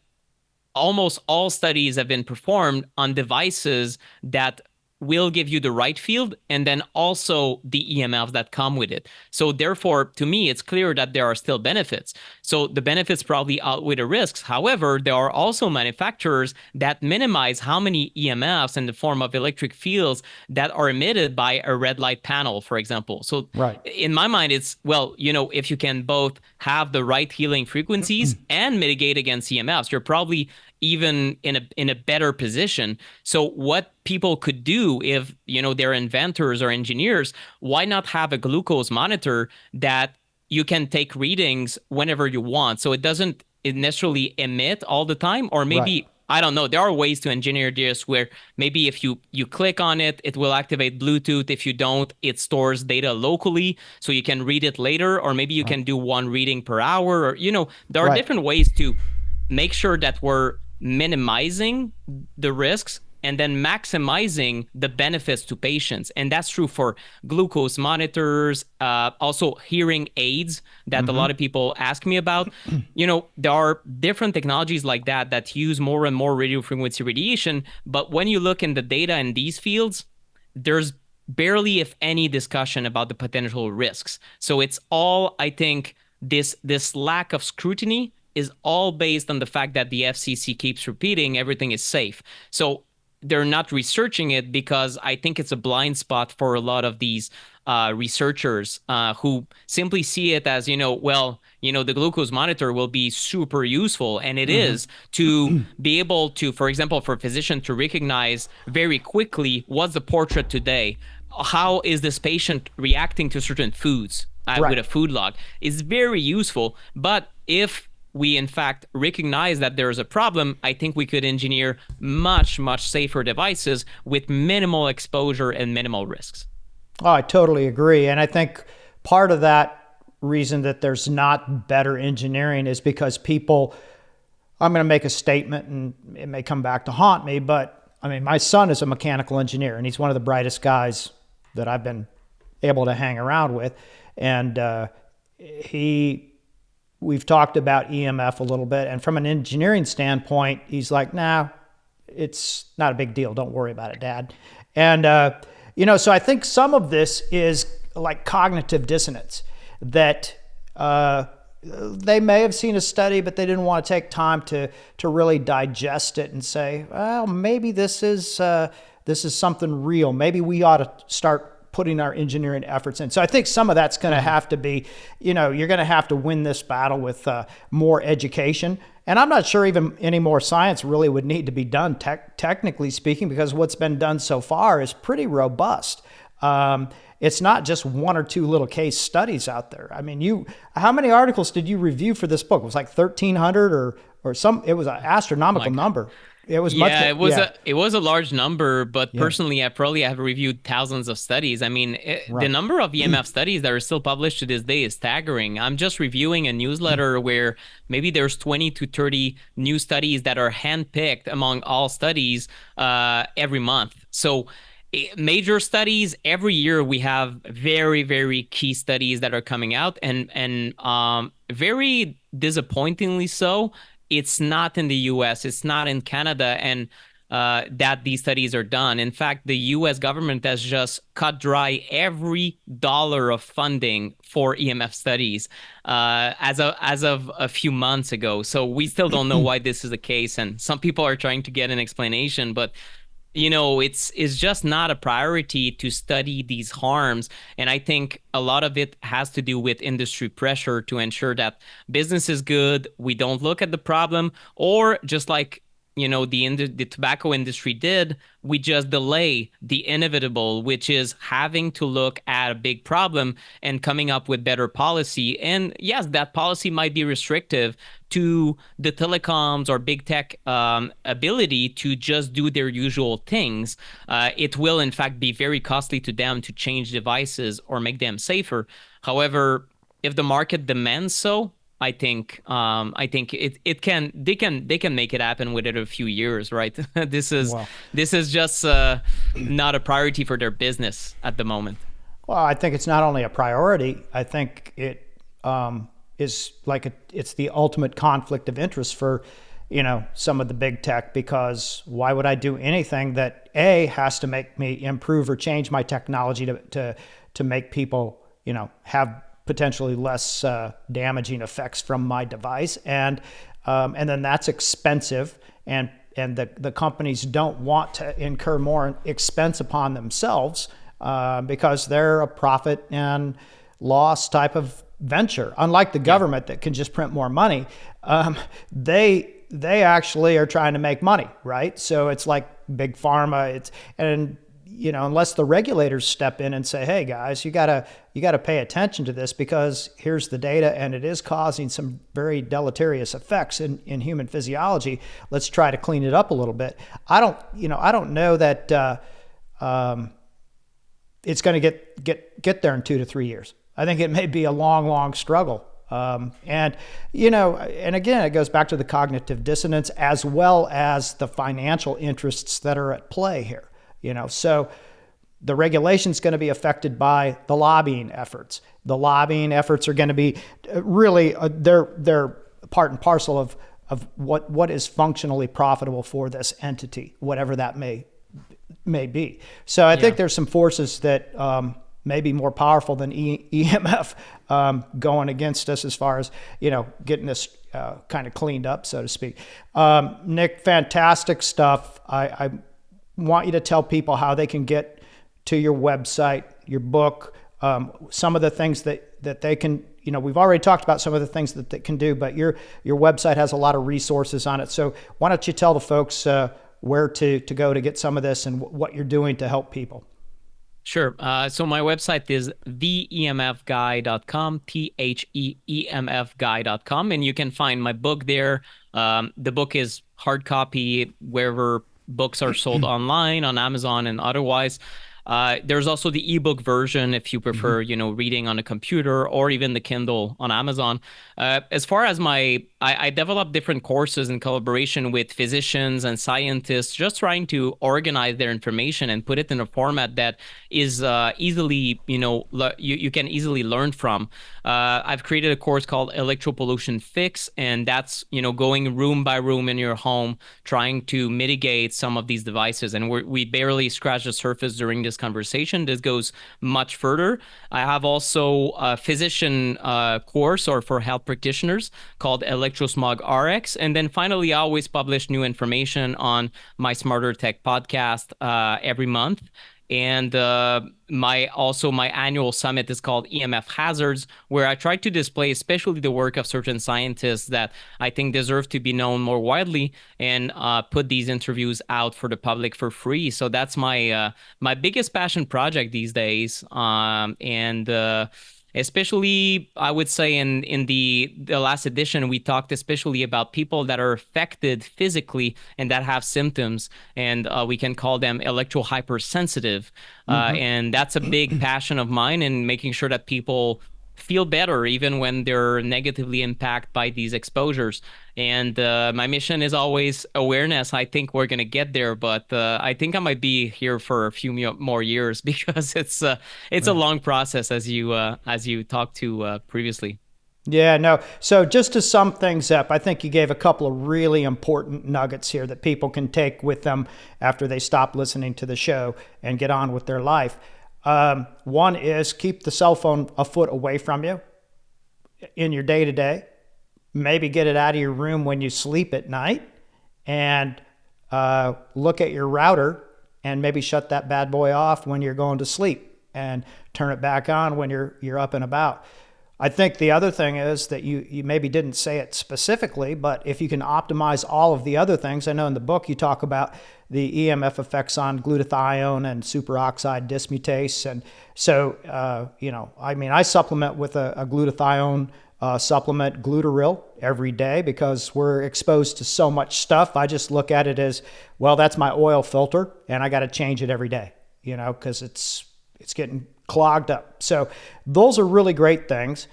almost all studies have been performed on devices that will give you the right field and then also the EMFs that come with it. So therefore, to me, it's clear that there are still benefits. So the benefits probably outweigh the risks. However, there are also manufacturers that minimize how many EMFs in the form of electric fields that are emitted by a red light panel, for example. So in my mind, it's, if you can both have the right healing frequencies and mitigate against EMFs, you're probably even in a better position. So what people could do if, they're inventors or engineers, why not have a glucose monitor that you can take readings whenever you want? So it doesn't necessarily emit all the time, or maybe, I don't know, there are ways to engineer this where maybe if you click on it, it will activate Bluetooth. If you don't, it stores data locally so you can read it later, or maybe you can do one reading per hour, or, there are different ways to make sure that we're minimizing the risks and then maximizing the benefits to patients. And that's true for glucose monitors, also hearing aids that a lot of people ask me about. There are different technologies like that use more and more radio frequency radiation. But when you look in the data in these fields, there's barely, if any, discussion about the potential risks. So it's all, I think, this lack of scrutiny is all based on the fact that the FCC keeps repeating everything is safe. So they're not researching it because I think it's a blind spot for a lot of these researchers who simply see it as, the glucose monitor will be super useful. And it is to be able to, for example, for a physician to recognize very quickly what's the portrait today. How is this patient reacting to certain foods with a food log is very useful. But if we in fact recognize that there is a problem, I think we could engineer much, much safer devices with minimal exposure and minimal risks. Oh, I totally agree. And I think part of that reason that there's not better engineering is because people, I'm going to make a statement and it may come back to haunt me, but I mean, my son is a mechanical engineer and he's one of the brightest guys that I've been able to hang around with. And we've talked about EMF a little bit. And from an engineering standpoint, he's like, nah, it's not a big deal. Don't worry about it, Dad. And, so I think some of this is like cognitive dissonance that they may have seen a study, but they didn't want to take time to really digest it and say, well, maybe this is something real. Maybe we ought to start putting our engineering efforts in. So I think some of that's going to have to be, you're going to have to win this battle with more education. And I'm not sure even any more science really would need to be done, technically speaking, because what's been done so far is pretty robust. it's not just one or two little case studies out there. I mean, how many articles did you review for this book? It was like 1,300 or some. It was an astronomical number. It was it was a large number, but personally, I probably have reviewed thousands of studies. I mean, the number of EMF studies that are still published to this day is staggering. I'm just reviewing a newsletter where maybe there's 20 to 30 new studies that are handpicked among all studies every month. So major studies every year, we have very, very key studies that are coming out, and very disappointingly so, it's not in the US, it's not in Canada, and that these studies are done. In fact, the US government has just cut dry every dollar of funding for EMF studies as of a few months ago. So we still don't know why this is the case, and some people are trying to get an explanation, but it's just not a priority to study these harms. And I think a lot of it has to do with industry pressure to ensure that business is good. We don't look at the problem, or just like the tobacco industry did, we just delay the inevitable, which is having to look at a big problem and coming up with better policy. And yes, that policy might be restrictive to the telecoms or big tech ability to just do their usual things. It will, in fact, be very costly to them to change devices or make them safer. However, if the market demands so, I think they can make it happen within a few years, right? This is just not a priority for their business at the moment. Well, I think it's not only a priority. I think it is like it's the ultimate conflict of interest for some of the big tech, because why would I do anything that has to make me improve or change my technology to make people have potentially less damaging effects from my device, and then that's expensive, and the companies don't want to incur more expense upon themselves because they're a profit and loss type of venture. Unlike the government that can just print more money, they actually are trying to make money, right? So it's like big pharma. Unless the regulators step in and say, "Hey guys, you gotta pay attention to this because here's the data and it is causing some very deleterious effects in human physiology. Let's try to clean it up a little bit." I don't know that it's going to get there in 2 to 3 years. I think it may be a long struggle. And again, it goes back to the cognitive dissonance as well as the financial interests that are at play here. So the regulation's going to be affected by the lobbying efforts. The lobbying efforts are going to be really they're part and parcel of what is functionally profitable for this entity, whatever that may be. So I think there's some forces that may be more powerful than EMF going against us as far as getting this kind of cleaned up, so to speak. Nick, fantastic stuff. I want you to tell people how they can get to your website, your book, some of the things that they can, we've already talked about some of the things that they can do, but your website has a lot of resources on it. So why don't you tell the folks where to go to get some of this and what you're doing to help people? Sure. So my website is theemfguy.com, theemfguy.com, and you can find my book there. The book is hard copy wherever books are sold online, on Amazon and otherwise. There's also the ebook version if you prefer, reading on a computer, or even the Kindle on Amazon. As far as I developed different courses in collaboration with physicians and scientists, just trying to organize their information and put it in a format that is easily, you can easily learn from. I've created a course called Electropollution Fix, and that's, going room by room in your home, trying to mitigate some of these devices. And we barely scratched the surface during this conversation. This goes much further. I have also a physician course or for health practitioners called Electrosmog RX. And then finally, I always publish new information on my Smarter Tech podcast every month. And my annual summit is called EMF Hazards, where I try to display especially the work of certain scientists that I think deserve to be known more widely, and put these interviews out for the public for free. So that's my biggest passion project these days. Especially, I would say in the last edition, we talked especially about people that are affected physically and that have symptoms, and we can call them electro-hypersensitive. And that's a big passion of mine, in making sure that people feel better even when they're negatively impacted by these exposures. And my mission is always awareness. I think we're going to get there, but I think I might be here for a few more years, because it's a long process, as you talked to previously. Yeah, no. So just to sum things up, I think you gave a couple of really important nuggets here that people can take with them after they stop listening to the show and get on with their life. One is keep the cell phone a foot away from you in your day-to-day. Maybe get it out of your room when you sleep at night, and look at your router and maybe shut that bad boy off when you're going to sleep and turn it back on when you're up and about. I think the other thing is that you maybe didn't say it specifically, but if you can optimize all of the other things, I know in the book you talk about the EMF effects on glutathione and superoxide dismutase. And so, I supplement with a glutathione supplement, Glutaril, every day, because we're exposed to so much stuff. I just look at it as, well, that's my oil filter, and I got to change it every day, because it's getting clogged up. So those are really great things.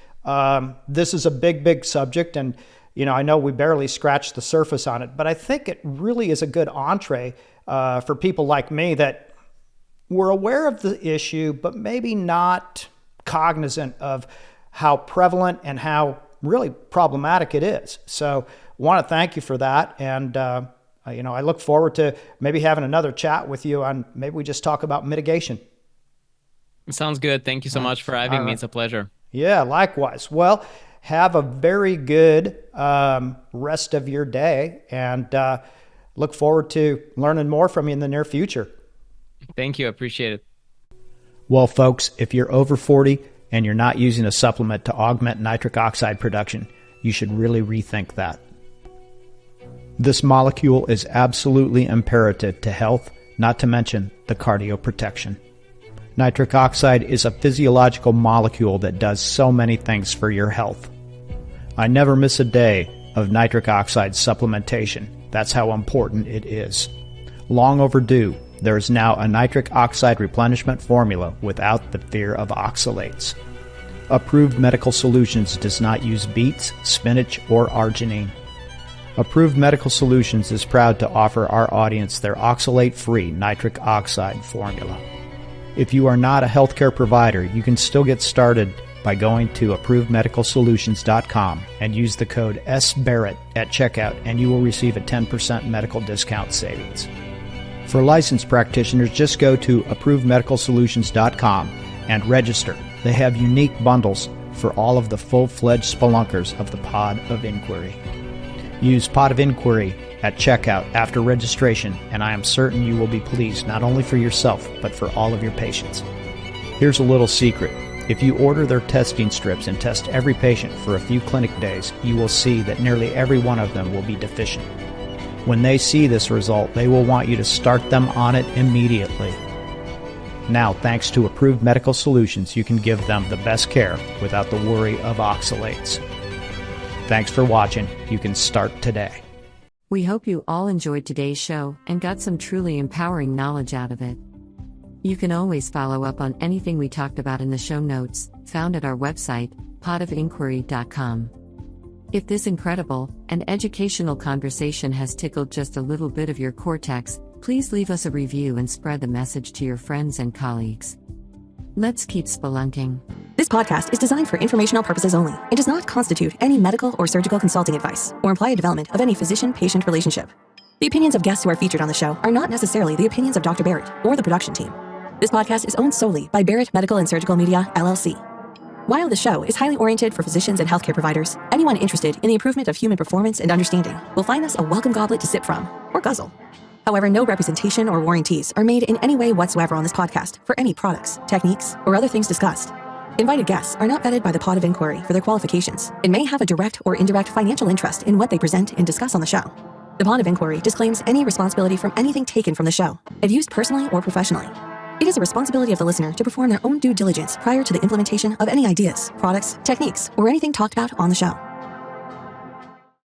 This is a big, big subject, and I know we barely scratched the surface on it, but I think it really is a good entree for people like me that were aware of the issue, but maybe not cognizant of how prevalent and how really problematic it is. So I want to thank you for that. And, I look forward to maybe having another chat with you on, maybe we just talk about mitigation. Sounds good. Thank you so much for having me. It's a pleasure. Yeah, likewise. Well, have a very good rest of your day, and look forward to learning more from you in the near future. Thank you. I appreciate it. Well, folks, if you're over 40 and you're not using a supplement to augment nitric oxide production, you should really rethink that. This molecule is absolutely imperative to health, not to mention the cardioprotection. Nitric oxide is a physiological molecule that does so many things for your health. I never miss a day of nitric oxide supplementation. That's how important it is. Long overdue, there is now a nitric oxide replenishment formula without the fear of oxalates. Approved Medical Solutions does not use beets, spinach, or arginine. Approved Medical Solutions is proud to offer our audience their oxalate-free nitric oxide formula. If you are not a healthcare provider, you can still get started by going to approvedmedicalsolutions.com and use the code SBarrett at checkout, and you will receive a 10% medical discount savings. For licensed practitioners, just go to approvedmedicalsolutions.com and register. They have unique bundles for all of the full-fledged spelunkers of the Pod of Inquiry. Use Pod of Inquiry at checkout after registration, and I am certain you will be pleased not only for yourself, but for all of your patients. Here's a little secret. If you order their testing strips and test every patient for a few clinic days, you will see that nearly every one of them will be deficient. When they see this result, they will want you to start them on it immediately. Now, thanks to Approved Medical Solutions, you can give them the best care without the worry of oxalates. Thanks for watching. You can start today. We hope you all enjoyed today's show and got some truly empowering knowledge out of it. You can always follow up on anything we talked about in the show notes, found at our website, podofinquiry.com. If this incredible and educational conversation has tickled just a little bit of your cortex, please leave us a review and spread the message to your friends and colleagues. Let's keep spelunking. This podcast is designed for informational purposes only and does not constitute any medical or surgical consulting advice or imply a development of any physician-patient relationship. The opinions of guests who are featured on the show are not necessarily the opinions of Dr. Barrett or the production team. This podcast is owned solely by Barrett Medical and Surgical Media, LLC. While the show is highly oriented for physicians and healthcare providers, anyone interested in the improvement of human performance and understanding will find this a welcome goblet to sip from or guzzle. However, no representation or warranties are made in any way whatsoever on this podcast for any products, techniques, or other things discussed. Invited guests are not vetted by the Pod of Inquiry for their qualifications and may have a direct or indirect financial interest in what they present and discuss on the show. The Pod of Inquiry disclaims any responsibility from anything taken from the show, if used personally or professionally. It is a responsibility of the listener to perform their own due diligence prior to the implementation of any ideas, products, techniques, or anything talked about on the show.